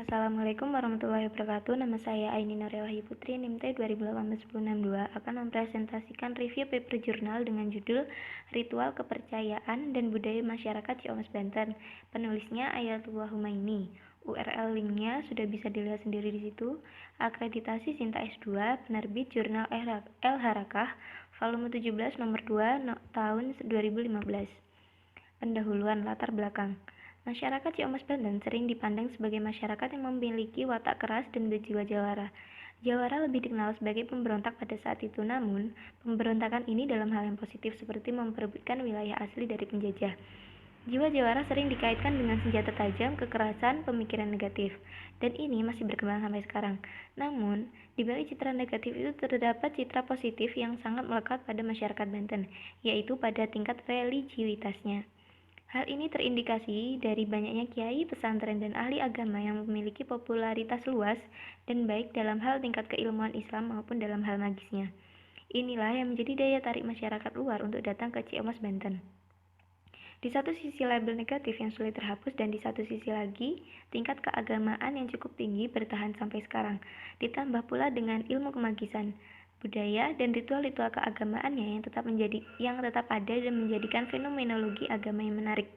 Assalamualaikum warahmatullahi wabarakatuh. Nama saya Aini Nurewahyu Putri, NIM T 2018-1062, akan mempresentasikan review paper jurnal dengan judul Ritual Kepercayaan dan Budaya Masyarakat Ciamis Banten. Penulisnya Ayatullah Humaini. URL linknya sudah bisa dilihat sendiri di situ. Akreditasi Sinta S2, penerbit Jurnal El Harakah, volume 17 nomor 2 tahun 2015. Pendahuluan latar belakang. Masyarakat Ciamis Banten sering dipandang sebagai masyarakat yang memiliki watak keras dan berjiwa jawara. Jawara lebih dikenal sebagai pemberontak pada saat itu, namun pemberontakan ini dalam hal yang positif seperti memperebutkan wilayah asli dari penjajah. Jiwa jawara sering dikaitkan dengan senjata tajam, kekerasan, pemikiran negatif, dan ini masih berkembang sampai sekarang. Namun, di balik citra negatif itu terdapat citra positif yang sangat melekat pada masyarakat Banten, yaitu pada tingkat religiusitasnya. Hal ini terindikasi dari banyaknya kiai, pesantren, dan ahli agama yang memiliki popularitas luas dan baik dalam hal tingkat keilmuan Islam maupun dalam hal magisnya. Inilah yang menjadi daya tarik masyarakat luar untuk datang ke Ciamis Banten. Di satu sisi label negatif yang sulit terhapus dan di satu sisi lagi tingkat keagamaan yang cukup tinggi bertahan sampai sekarang. Ditambah pula dengan ilmu kemagisan, budaya dan ritual-ritual keagamaannya yang tetap ada dan menjadikan fenomenologi agama yang menarik.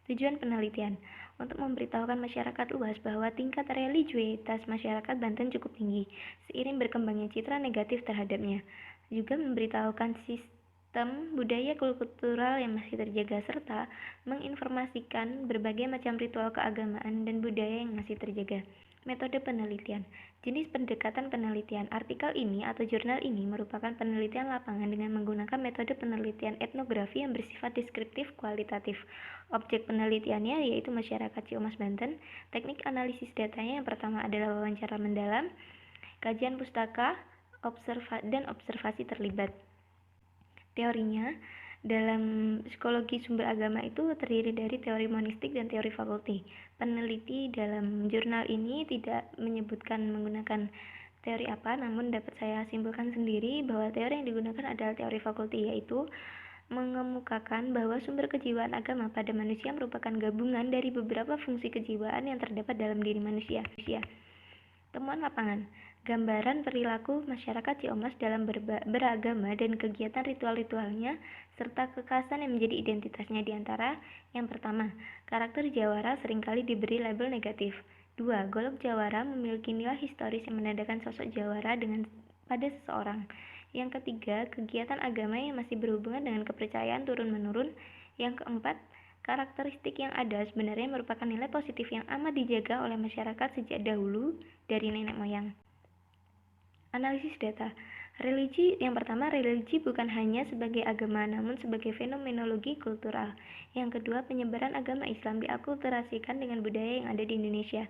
Tujuan penelitian untuk memberitahukan masyarakat luas bahwa tingkat religiusitas masyarakat Banten cukup tinggi seiring berkembangnya citra negatif terhadapnya. Juga memberitahukan sistem budaya kultural yang masih terjaga serta menginformasikan berbagai macam ritual keagamaan dan budaya yang masih terjaga. Metode penelitian. Jenis pendekatan penelitian. Artikel ini atau jurnal ini merupakan penelitian lapangan dengan menggunakan metode penelitian etnografi yang bersifat deskriptif kualitatif. Objek penelitiannya yaitu masyarakat Ciamis Banten. Teknik analisis datanya yang pertama adalah wawancara mendalam, kajian pustaka, dan observasi terlibat. Teorinya, dalam psikologi sumber agama itu terdiri dari teori monistik dan teori fakulti. Peneliti dalam jurnal ini tidak menyebutkan menggunakan teori apa, namun dapat saya simpulkan sendiri bahwa teori yang digunakan adalah teori fakulti, yaitu mengemukakan bahwa sumber kejiwaan agama pada manusia merupakan gabungan dari beberapa fungsi kejiwaan yang terdapat dalam diri manusia. Temuan lapangan. Gambaran perilaku masyarakat Ciamis dalam beragama dan kegiatan ritual-ritualnya serta kekhasan yang menjadi identitasnya di antara yang pertama, karakter jawara seringkali diberi label negatif. 2. Golok jawara memiliki nilai historis yang menandakan sosok jawara pada seseorang. Yang ketiga, kegiatan agama yang masih berhubungan dengan kepercayaan turun-menurun. Yang keempat, karakteristik yang ada sebenarnya merupakan nilai positif yang amat dijaga oleh masyarakat sejak dahulu dari nenek moyang. Analisis data. Yang pertama, religi bukan hanya sebagai agama namun sebagai fenomenologi kultural. Yang kedua, penyebaran agama Islam diakulturasikan dengan budaya yang ada di Indonesia.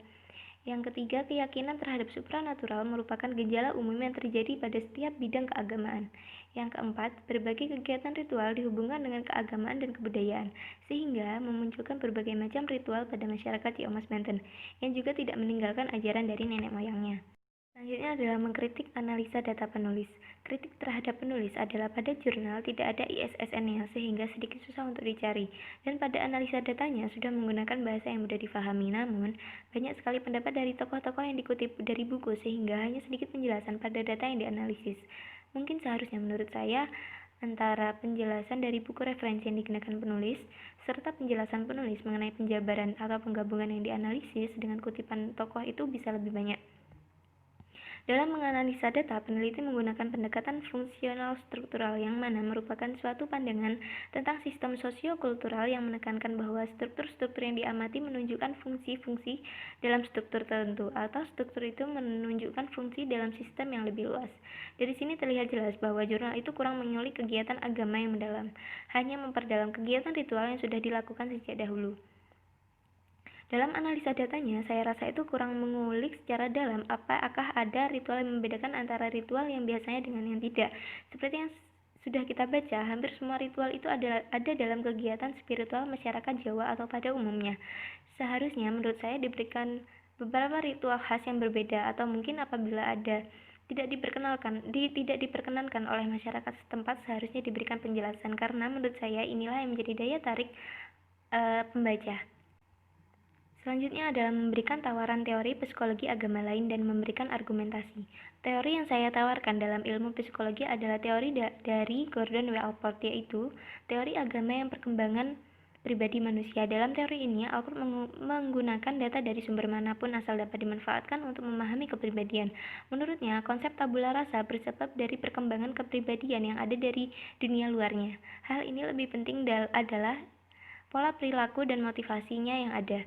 Yang ketiga, keyakinan terhadap supranatural merupakan gejala umum yang terjadi pada setiap bidang keagamaan. Yang keempat, berbagai kegiatan ritual dihubungkan dengan keagamaan dan kebudayaan, sehingga memunculkan berbagai macam ritual pada masyarakat Ciamis Banten, yang juga tidak meninggalkan ajaran dari nenek moyangnya. Selanjutnya adalah mengkritik analisa data penulis. Kritik terhadap penulis adalah pada jurnal tidak ada ISSN-nya sehingga sedikit susah untuk dicari, dan pada analisa datanya sudah menggunakan bahasa yang mudah difahami, namun banyak sekali pendapat dari tokoh-tokoh yang dikutip dari buku sehingga hanya sedikit penjelasan pada data yang dianalisis. Mungkin seharusnya menurut saya antara penjelasan dari buku referensi yang digunakan penulis serta penjelasan penulis mengenai penjabaran atau penggabungan yang dianalisis dengan kutipan tokoh itu bisa lebih banyak. Dalam menganalisa data, peneliti menggunakan pendekatan fungsional struktural yang mana merupakan suatu pandangan tentang sistem sosio-kultural yang menekankan bahwa struktur-struktur yang diamati menunjukkan fungsi-fungsi dalam struktur tertentu atau struktur itu menunjukkan fungsi dalam sistem yang lebih luas. Dari sini terlihat jelas bahwa jurnal itu kurang menyulik kegiatan agama yang mendalam, hanya memperdalam kegiatan ritual yang sudah dilakukan sejak dahulu. Dalam analisa datanya, saya rasa itu kurang mengulik secara dalam apakah ada ritual yang membedakan antara ritual yang biasanya dengan yang tidak. Seperti yang sudah kita baca, hampir semua ritual itu ada dalam kegiatan spiritual masyarakat Jawa atau pada umumnya. Seharusnya menurut saya diberikan beberapa ritual khas yang berbeda, atau mungkin apabila ada tidak diperkenankan oleh masyarakat setempat seharusnya diberikan penjelasan, karena menurut saya inilah yang menjadi daya tarik pembaca. Selanjutnya adalah memberikan tawaran teori psikologi agama lain dan memberikan argumentasi. Teori yang saya tawarkan dalam ilmu psikologi adalah teori dari Gordon W. Allport, yaitu teori agama yang perkembangan pribadi manusia. Dalam teori ini, Allport menggunakan data dari sumber manapun asal dapat dimanfaatkan untuk memahami kepribadian. Menurutnya, konsep tabula rasa bersebab dari perkembangan kepribadian yang ada dari dunia luarnya. Hal ini lebih penting adalah pola perilaku dan motivasinya yang ada.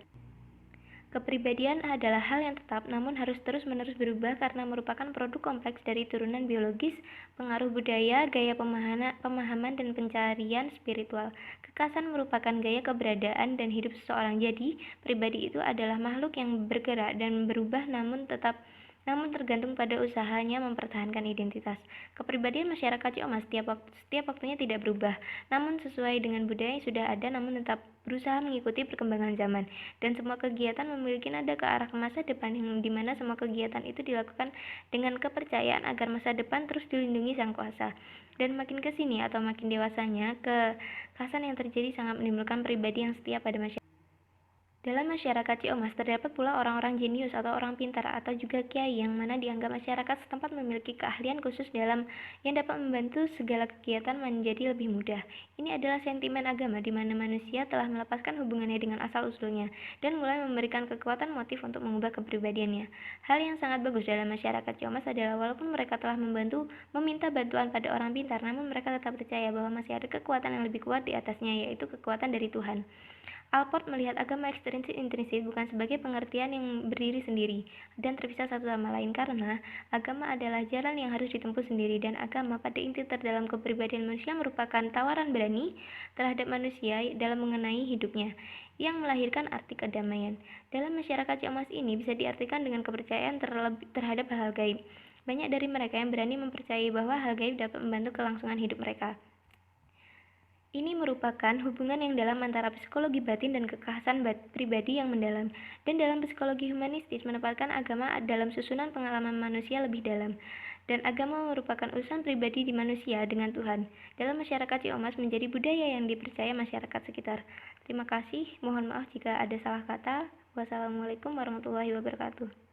Kepribadian adalah hal yang tetap, namun harus terus-menerus berubah karena merupakan produk kompleks dari turunan biologis, pengaruh budaya, gaya pemahaman, dan pencarian spiritual. Kekhasan merupakan gaya keberadaan dan hidup seseorang. Jadi, pribadi itu adalah makhluk yang bergerak dan berubah namun tergantung pada usahanya mempertahankan identitas. Kepribadian masyarakat Ciamas setiap waktunya tidak berubah, namun sesuai dengan budaya yang sudah ada namun tetap berusaha mengikuti perkembangan zaman. Dan semua kegiatan memiliki nada ke arah masa depan, yang dimana semua kegiatan itu dilakukan dengan kepercayaan agar masa depan terus dilindungi Sang Kuasa. Dan makin kesini atau makin dewasanya, kekhasan yang terjadi sangat menimbulkan pribadi yang setia pada masyarakat. Dalam masyarakat Ciamas terdapat pula orang-orang jenius atau orang pintar atau juga kiai yang mana dianggap masyarakat setempat memiliki keahlian khusus yang dapat membantu segala kegiatan menjadi lebih mudah. Ini adalah sentimen agama di mana manusia telah melepaskan hubungannya dengan asal-usulnya dan mulai memberikan kekuatan motif untuk mengubah kepribadiannya. Hal yang sangat bagus dalam masyarakat Ciamas adalah walaupun mereka telah meminta bantuan pada orang pintar, namun mereka tetap percaya bahwa masih ada kekuatan yang lebih kuat di atasnya, yaitu kekuatan dari Tuhan. Allport melihat agama ekstrinsik bukan sebagai pengertian yang berdiri sendiri dan terpisah satu sama lain, karena agama adalah jalan yang harus ditempuh sendiri, dan agama pada inti terdalam kepribadian manusia merupakan tawaran berani terhadap manusia dalam mengenai hidupnya yang melahirkan arti kedamaian. Dalam masyarakat Ciamas ini bisa diartikan dengan kepercayaan terhadap hal gaib. Banyak dari mereka yang berani mempercayai bahwa hal gaib dapat membantu kelangsungan hidup mereka. Ini merupakan hubungan yang dalam antara psikologi batin dan kekhasan pribadi yang mendalam. Dan dalam psikologi humanistis menempatkan agama dalam susunan pengalaman manusia lebih dalam. Dan agama merupakan urusan pribadi di manusia dengan Tuhan. Dalam masyarakat Ciamas menjadi budaya yang dipercaya masyarakat sekitar. Terima kasih, mohon maaf jika ada salah kata. Wassalamualaikum warahmatullahi wabarakatuh.